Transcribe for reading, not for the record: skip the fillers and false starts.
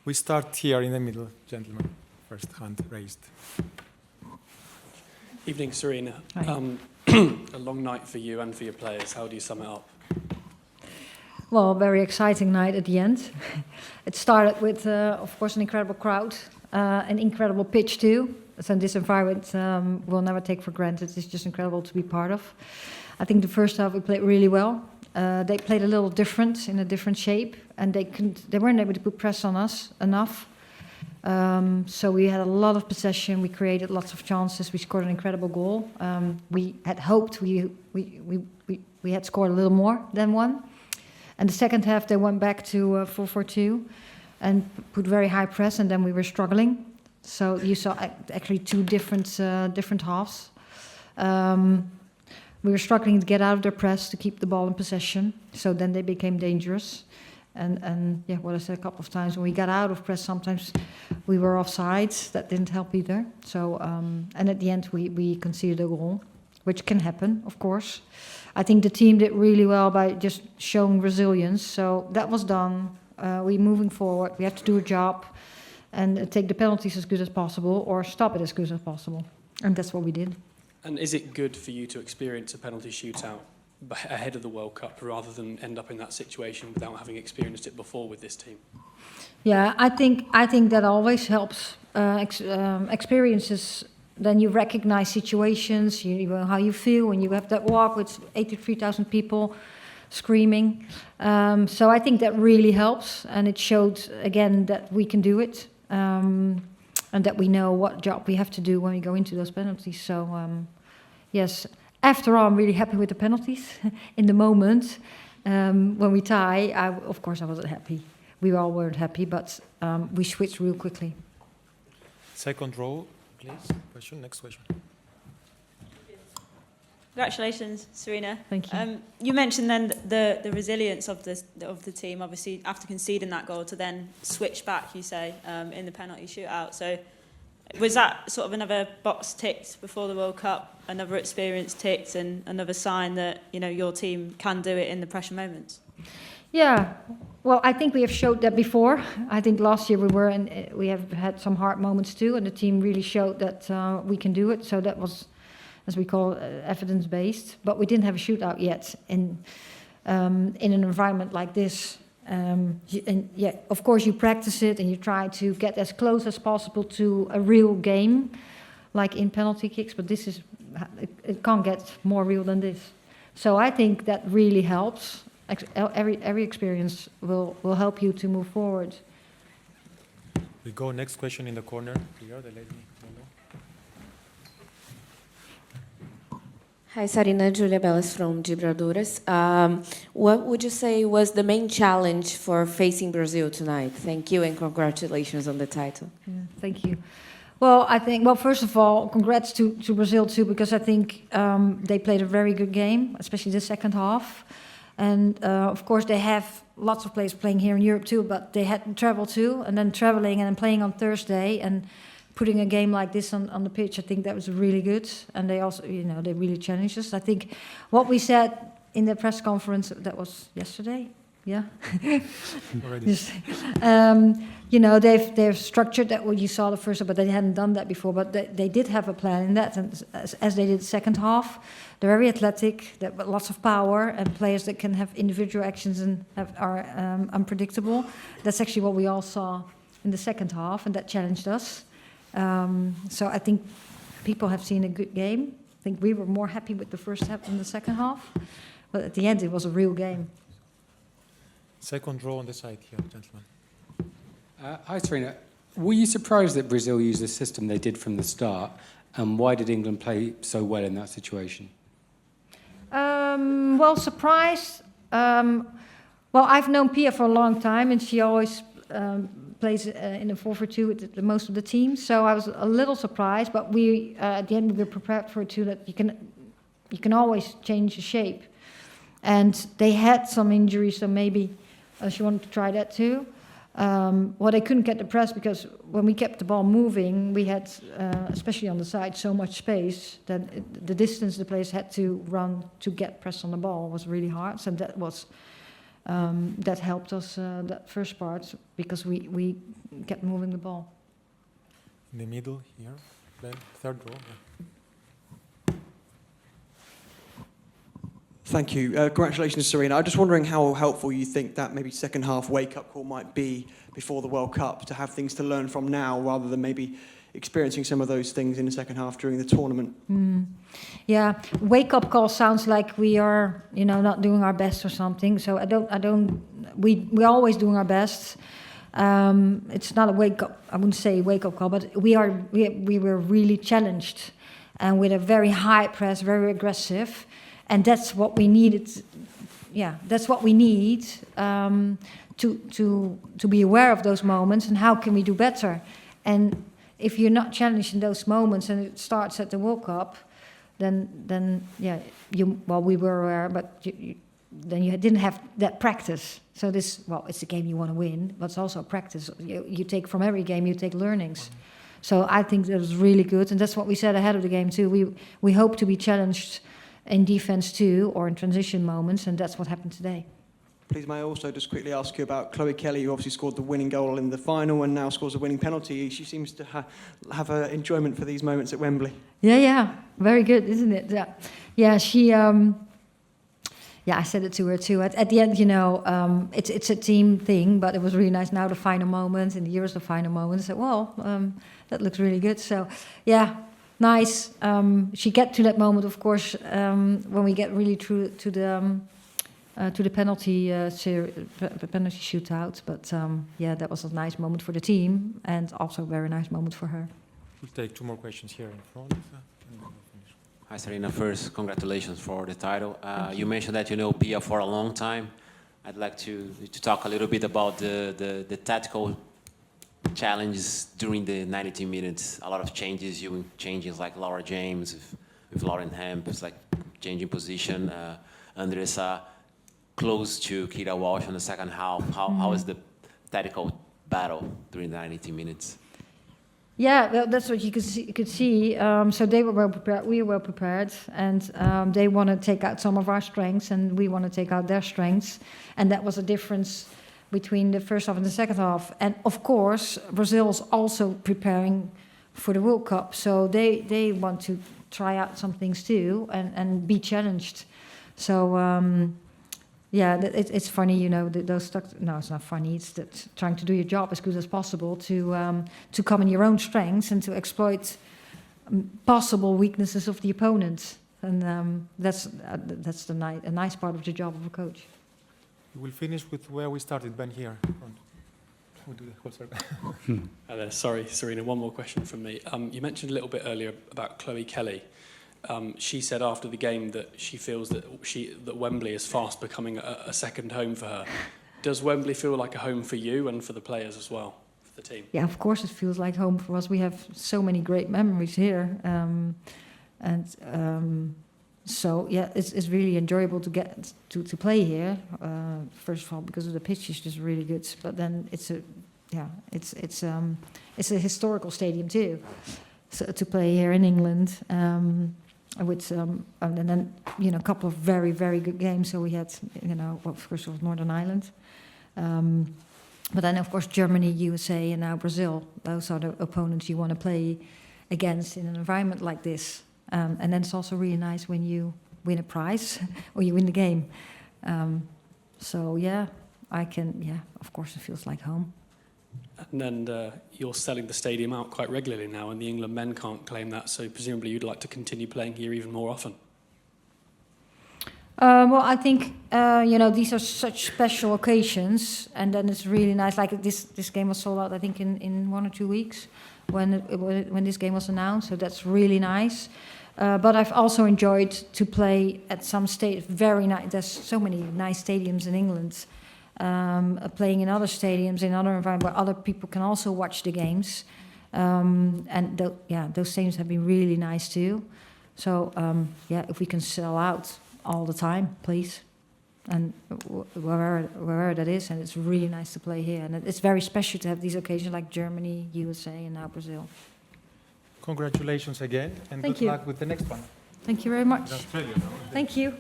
We start here in the middle, gentlemen. First hand raised. Evening, Sarina. A long night for you and for your players. How do you sum it up? Well, a very exciting night at the end. It started with, of course, an incredible crowd, an incredible pitch too. So this environment we'll never take for granted. It's just incredible to be part of. I think the first half we played really well. They played a little different, in a different shape, and they weren't able to put press on us enough. So we had a lot of possession. We created lots of chances. We scored an incredible goal. We had hoped we had scored a little more than one. And the second half, they went back to 4-4-2 and put very high press, and then we were struggling. So you saw actually two different halves. We were struggling to get out of their press, to keep the ball in possession. So then they became dangerous. And yeah, what I said a couple of times, when we got out of press, sometimes we were offside. That didn't help either. So, and at the end, we conceded a goal, which can happen, of course. I think the team did really well by just showing resilience. So that was done. We're moving forward. We have to do a job and take the penalties as good as possible or stop it as good as possible. And that's what we did. And is it good for you to experience a penalty shootout ahead of the World Cup rather than end up in that situation without having experienced it before with this team? Yeah, I think that always helps. Experiences, then you recognize situations, you know how you feel when you have that walk with 83,000 people screaming. So I think that really helps, and it showed again that we can do it, and that we know what job we have to do when we go into those penalties. So yes, after all, I'm really happy with the penalties. In the moment when we tie, of course I wasn't happy. We all weren't happy, but we switched real quickly. Second row, please. Next question. Congratulations, Sarina. Thank you. You mentioned then the resilience of the team, obviously after conceding that goal to then switch back, you say, in the penalty shootout. So was that sort of another box ticked before the World Cup, another experience ticked, and another sign that your team can do it in the pressure moments? Yeah. Well, I think we have showed that before. I think last year we have had some hard moments too, and the team really showed that we can do it. So that was, as we call it, evidence-based. But we didn't have a shootout yet in an environment like this. And yeah, of course you practice it and you try to get as close as possible to a real game, like in penalty kicks. But this is, it can't get more real than this. So I think that really helps. Every experience will help you to move forward. We go next question in the corner. Here, the lady. Hi, Sarina, Julia Bellas from Gibraltares. What would you say was the main challenge for facing Brazil tonight? Thank you and congratulations on the title. Yeah, thank you. Well, first of all, congrats to Brazil too, because I think they played a very good game, especially the second half. And of course, they have lots of players playing here in Europe too, but they had to travel too, and then traveling and then playing on Thursday and putting a game like this on the pitch, I think that was really good. And they also, they really challenged us. I think what we said in the press conference, that was yesterday, yeah? Already. They've structured that, what you saw the first, but they hadn't done that before. But they did have a plan in that, and as they did the second half, they're very athletic, they've got lots of power, and players that can have individual actions and are unpredictable. That's actually what we all saw in the second half, and that challenged us. So I think people have seen a good game. I think we were more happy with the first half than the second half, but at the end it was a real game. Second row on the side here, gentlemen. Hi, Sarina. Were you surprised that Brazil used the system they did from the start? And why did England play so well in that situation? Surprised. I've known Pia for a long time, and she always plays in a 4-4-2 with the most of the teams. So I was a little surprised, but we at the end we were prepared for it too. That you can always change the shape. And they had some injuries, so maybe she wanted to try that too. They couldn't get the press because when we kept the ball moving, we had, especially on the side, so much space that the distance the players had to run to get press on the ball was really hard. So that was that helped us that first part because we kept moving the ball. In the middle here, then third row. Yeah. Thank you. Congratulations, Sarina. I'm just wondering how helpful you think that maybe second half wake-up call might be before the World Cup to have things to learn from now rather than maybe experiencing some of those things in the second half during the tournament. Yeah, wake-up call sounds like we are, not doing our best or something. So we're always doing our best. It's not a wake-up, I wouldn't say wake-up call, but we were really challenged and with a very high press, very aggressive. And that's what we needed. Yeah, that's what we need to be aware of those moments and how can we do better. And if you're not challenged in those moments and it starts at the World Cup, then we were aware, but then you didn't have that practice. So it's a game you want to win, but it's also a practice. You take from every game, you take learnings. So I think that was really good, and that's what we said ahead of the game too. We hope to be challenged in defense too, or in transition moments, and that's what happened today. Please, may I also just quickly ask you about Chloe Kelly, who obviously scored the winning goal in the final and now scores a winning penalty. She seems to have enjoyment for these moments at Wembley. Yeah, very good, isn't it? Yeah, she. I said it to her too. At the end, it's a team thing, but it was really nice. Now the final moment, and here is the final moment. So, that looks really good. So, yeah. Nice. She get to that moment, of course, when we get really through to the penalty penalty shootout. But that was a nice moment for the team, and also a very nice moment for her. We'll take two more questions here in front. And then we'll finish. Hi, Sarina. First, congratulations for the title. You mentioned that you know Pia for a long time. I'd like to talk a little bit about the tactical challenges during the 92 minutes. A lot of changes like Laura James with Lauren Hemp. It's like changing position. Andressa close to Kira Walsh in the second half. How is the tactical battle during the 92 minutes? Yeah, well, that's what you could see. So they were well prepared. We were well prepared, and they want to take out some of our strengths, and we want to take out their strengths, and that was a difference between the first half and the second half. And of course, Brazil is also preparing for the World Cup, so they want to try out some things too and be challenged. So it's funny, those no, it's not funny. It's that trying to do your job as good as possible to come in your own strengths and to exploit possible weaknesses of the opponent. And that's a nice part of the job of a coach. We'll finish with where we started, Ben, here. We'll do the whole circle. Sorry, Sarina, one more question from me. You mentioned a little bit earlier about Chloe Kelly. She said after the game that she feels that Wembley is fast becoming a second home for her. Does Wembley feel like a home for you and for the players as well, for the team? Yeah, of course it feels like home for us. We have so many great memories here. So yeah, it's really enjoyable to get to play here. First of all, because of the pitch is just really good, but then it's a historical stadium too. So to play here in England, with and then a couple of very very good games. So we had of course it was Northern Ireland, but then of course Germany, USA, and now Brazil. Those are the opponents you want to play against in an environment like this. And then it's also really nice when you win a prize or you win the game. Of course it feels like home. And you're selling the stadium out quite regularly now, and the England men can't claim that, so presumably you'd like to continue playing here even more often. I think, these are such special occasions, and then it's really nice. Like this game was sold out, I think, in 1 or 2 weeks when this game was announced, so that's really nice. But I've also enjoyed to play at some very nice. There's so many nice stadiums in England. Playing in other stadiums in other environments where other people can also watch the games, those stadiums have been really nice too. So if we can sell out all the time, please, and wherever that is, and it's really nice to play here, and it's very special to have these occasions like Germany, USA, and now Brazil. Congratulations again, and Thank good you. luck with the next one. Thank you very much. In Australia, no? Thank you.